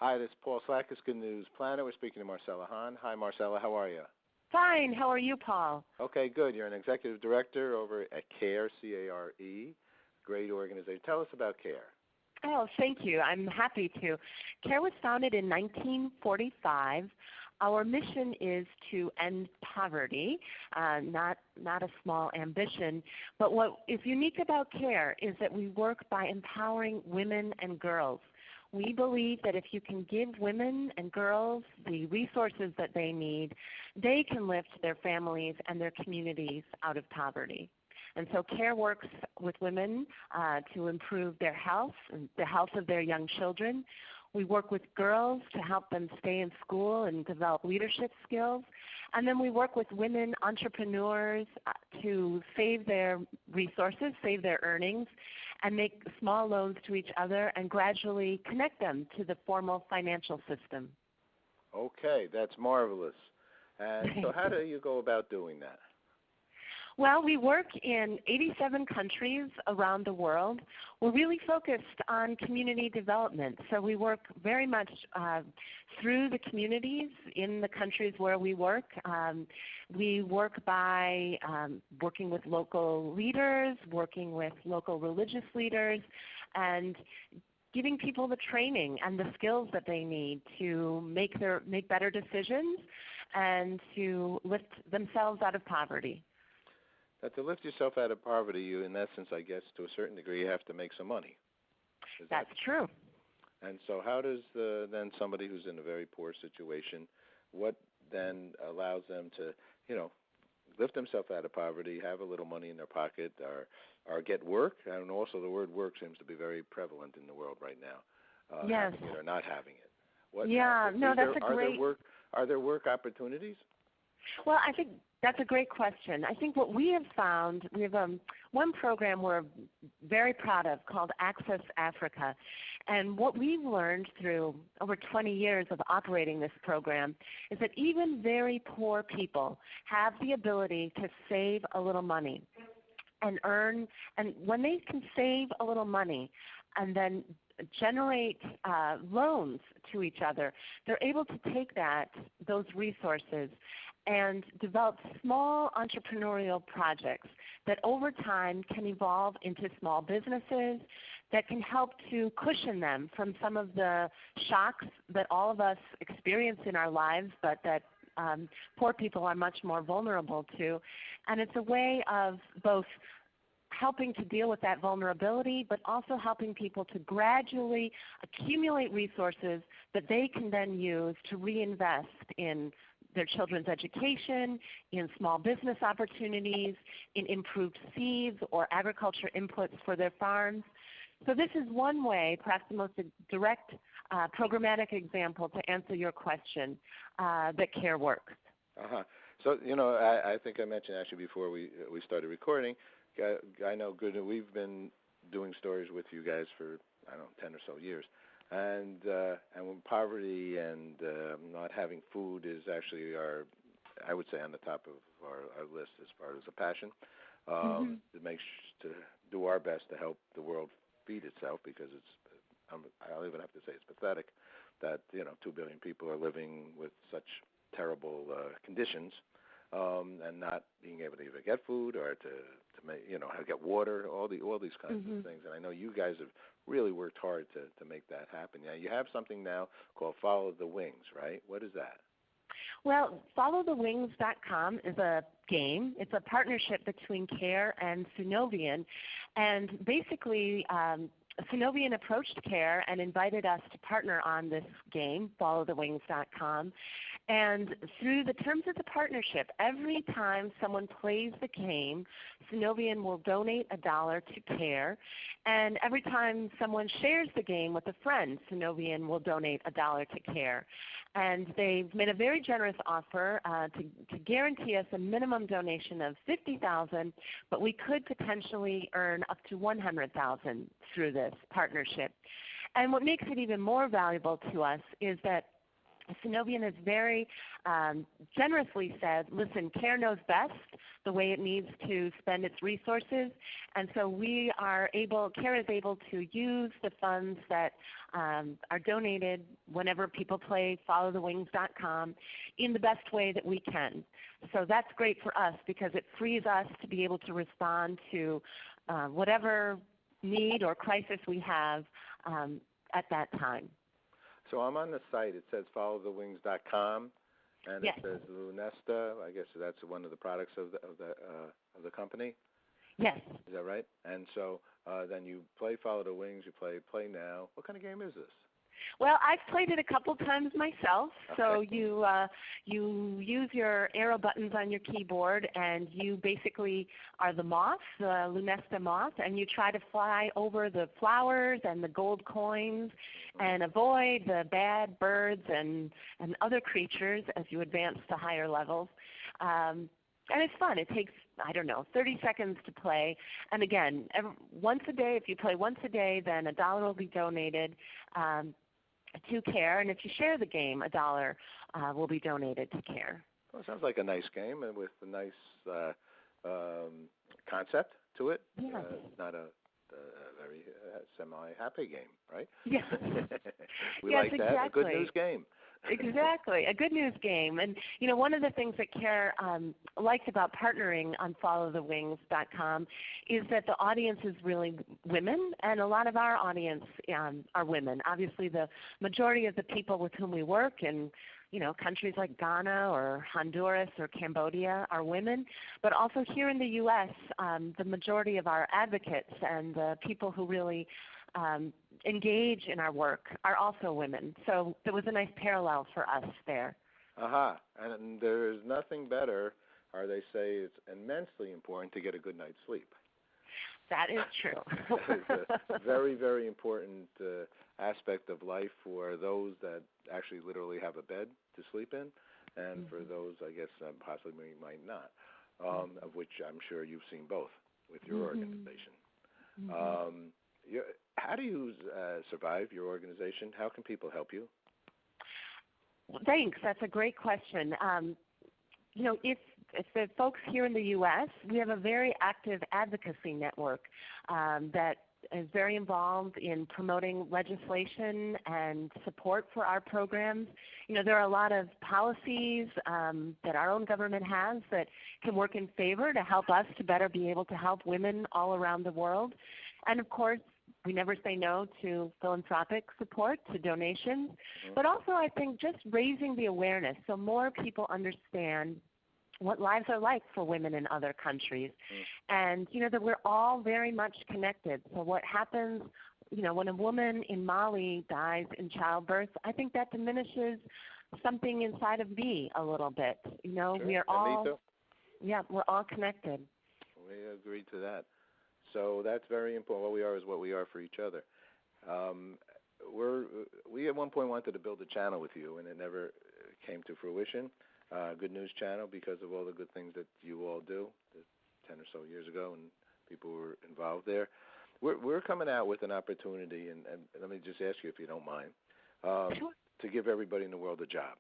Hi, this is Paul Slakis, Good News Planet. We're speaking to Marcella Hahn. Hi, Marcella. How are you? Fine. How are you, Paul? Okay, good. You're an executive director over at CARE, C-A-R-E, great organization. Tell us about CARE. Oh, thank you. I'm happy to. CARE was founded in 1945. Our mission is to end poverty, not a small ambition. But what is unique about CARE is that we work by empowering women and girls. We believe that if you can give women and girls the resources that they need, they can lift their families and their communities out of poverty. And so CARE works with women to improve their health and the health of their young children. We work with girls to help them stay in school and develop leadership skills. And then we work with women entrepreneurs to save their resources, save their earnings, and make small loans to each other and gradually connect them to the formal financial system. Okay, that's marvelous. And so how do you go about doing that? Well, we work in 87 countries around the world. We're really focused on community development. So we work very much through the communities in the countries where we work. We work by working with local leaders, working with local religious leaders, and giving people the training and the skills that they need to make better decisions and to lift themselves out of poverty. That to lift yourself out of poverty, you, in essence, I guess, to a certain degree, you have to make some money. That's true. And so how does then somebody who's in a very poor situation, what then allows them to, lift themselves out of poverty, have a little money in their pocket, or get work? And also the word work seems to be very prevalent in the world right now. Yes. Having it or not having it. Are there work opportunities? Well, I think that's a great question. I think what we have found, we have one program we're very proud of called Access Africa. And what we've learned through over 20 years of operating this program is that even very poor people have the ability to save a little money and earn. And when they can save a little money and then generate loans to each other, they're able to take those resources and develop small entrepreneurial projects that over time can evolve into small businesses that can help to cushion them from some of the shocks that all of us experience in our lives, but that poor people are much more vulnerable to. And it's a way of both helping to deal with that vulnerability, but also helping people to gradually accumulate resources that they can then use to reinvest in their children's education, in small business opportunities, in improved seeds or agriculture inputs for their farms. So this is one way, perhaps the most direct programmatic example to answer your question, that CARE works. So, I think I mentioned actually before we started recording, I know we've been doing stories with you guys for, 10 or so years. And when poverty and not having food is actually I would say on the top of our list as far as a passion. To do our best to help the world feed itself, because I'll even have to say it's pathetic that 2 billion people are living with such terrible conditions and not being able to either get food or to get water, all these kinds of things. And I know you guys have really worked hard to make that happen. Now, you have something now called Follow the Wings, right? What is that? Well, followthewings.com is a game. It's a partnership between CARE and Sunovion. And basically, Sunovion approached CARE and invited us to partner on this game, followthewings.com. And through the terms of the partnership, every time someone plays the game, Sunovion will donate $1 to CARE. And every time someone shares the game with a friend, Sunovion will donate $1 to CARE. And they've made a very generous offer to guarantee us a minimum donation of $50,000, but we could potentially earn up to $100,000 through this partnership. And what makes it even more valuable to us is that Sunovion has very generously said, listen, care knows best the way it needs to spend its resources, and so CARE is able to use the funds that are donated whenever people play followthewings.com in the best way that we can. So that's great for us because it frees us to be able to respond to whatever need or crisis we have at that time. So I'm on the site. It says followthewings.com, and yes. It says Lunesta. I guess that's one of the products of the company. Yes. Is that right? And so then you play Follow the Wings. You play now. What kind of game is this? Well, I've played it a couple times myself. Okay. So you use your arrow buttons on your keyboard, and you basically are the moth, the Lunesta moth, and you try to fly over the flowers and the gold coins and avoid the bad birds and other creatures as you advance to higher levels. And it's fun. It takes, 30 seconds to play. And again, once a day, if you play once a day, then $1 will be donated to CARE, and if you share the game, $1 will be donated to CARE. Well, it sounds like a nice game and with a nice concept to it. Yeah. Not a very semi-happy game, right? Yeah. We yes, like that. Exactly. A good news game. Exactly, a good news game. And one of the things that CARE liked about partnering on followthewings.com is that the audience is really women, and a lot of our audience are women. Obviously, the majority of the people with whom we work in countries like Ghana or Honduras or Cambodia are women, but also here in the U.S., the majority of our advocates and the people who really engage in our work are also women. So there was a nice parallel for us there. And there is nothing better, or they say it's immensely important to get a good night's sleep. That is true. It's a very, very important aspect of life for those that actually literally have a bed to sleep in, and for those, I guess, possibly might not, of which I'm sure you've seen both with your organization. How do you survive your organization? How can people help you? Well, thanks. That's a great question. If the folks here in the U.S., we have a very active advocacy network that is very involved in promoting legislation and support for our programs. There are a lot of policies that our own government has that can work in favor to help us to better be able to help women all around the world. And of course, we never say no to philanthropic support, to donations, but also I think just raising the awareness so more people understand what lives are like for women in other countries, and that we're all very much connected. So what happens, when a woman in Mali dies in childbirth, I think that diminishes something inside of me a little bit. Sure. We are all, me too. Yeah, we're all connected. We agree to that. So that's very important. What we are is what we are for each other. We at one point wanted to build a channel with you, and it never came to fruition. Good News Channel, because of all the good things that you all do 10 or so years ago, and people were involved there. We're coming out with an opportunity, and let me just ask you if you don't mind, Sure. to give everybody in the world a job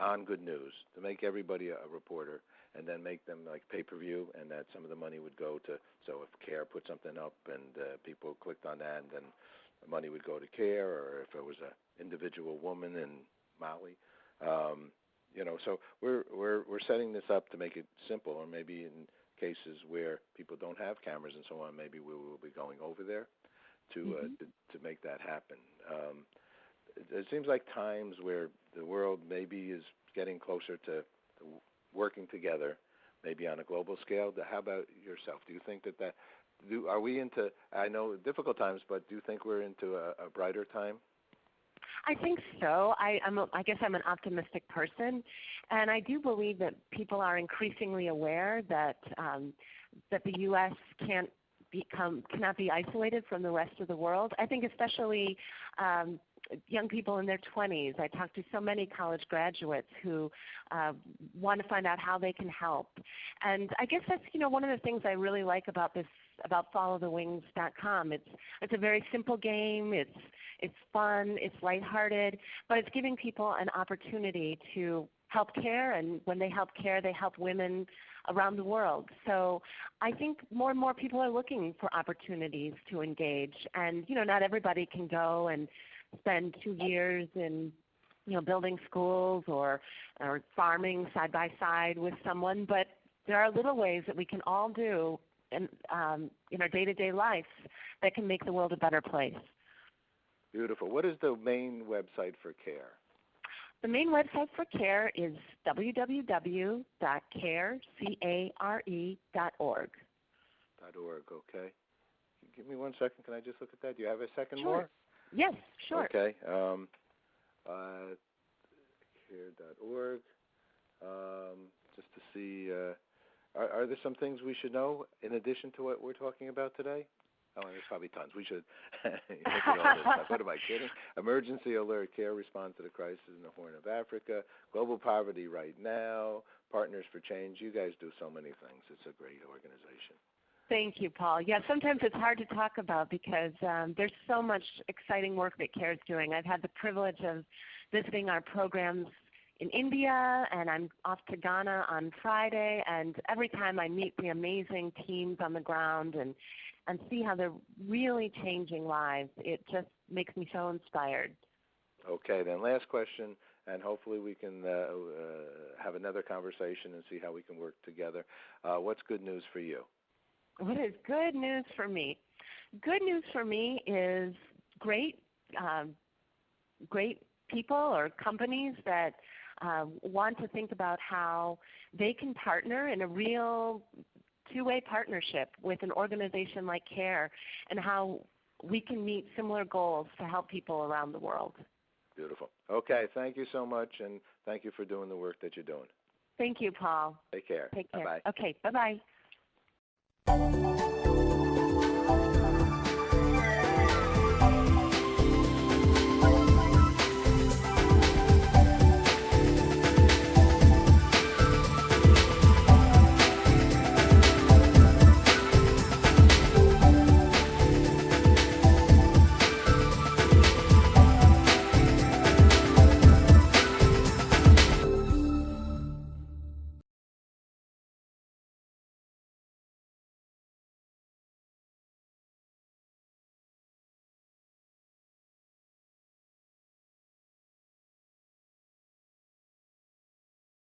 on Good News, to make everybody a reporter, and then make them like pay-per-view, and that some of the money would go to, so if CARE put something up and people clicked on that, then the money would go to CARE, or if it was an individual woman in Mali. So we're setting this up to make it simple, or maybe in cases where people don't have cameras and so on, maybe we will be going over there to make that happen. It seems like times where the world maybe is getting closer to working together, maybe on a global scale. How about yourself? Do you think are we into, I know difficult times, but do you think we're into a brighter time? I think so. I guess I'm an optimistic person, and I do believe that people are increasingly aware that the U.S. can't cannot be isolated from the rest of the world. I think especially young people in their 20s. I talk to so many college graduates who want to find out how they can help. And I guess that's one of the things I really like about this, about followthewings.com. It's a very simple game. It's fun. It's lighthearted, but it's giving people an opportunity to help care, and when they help care, they help women around the world. So I think more and more people are looking for opportunities to engage, and not everybody can go and spend 2 years in building schools or farming side by side with someone, but there are little ways that we can all do in our day-to-day life that can make the world a better place. Beautiful. What is the main website for CARE? The main website for CARE is www.care.org. .org, okay. Give me 1 second. Can I just look at that? Do you have a second Sure. more? Yes, sure. Okay. Care.org. Just to see, are there some things we should know in addition to what we're talking about today? Oh, there's probably tons. We should look at all this stuff. What am I kidding? Emergency alert, CARE response to the crisis in the Horn of Africa, global poverty right now, Partners for Change. You guys do so many things. It's a great organization. Thank you, Paul. Yeah, sometimes it's hard to talk about because there's so much exciting work that CARE is doing. I've had the privilege of visiting our programs in India, and I'm off to Ghana on Friday, and every time I meet the amazing teams on the ground and see how they're really changing lives, it just makes me so inspired. Okay, then last question, and hopefully we can have another conversation and see how we can work together. What's good news for you? What is good news for me? Good news for me is great people or companies that want to think about how they can partner in a real two-way partnership with an organization like CARE, and how we can meet similar goals to help people around the world. Beautiful. Okay, thank you so much, and thank you for doing the work that you're doing. Thank you, Paul. Take care. Take care. Bye-bye. Okay, bye-bye.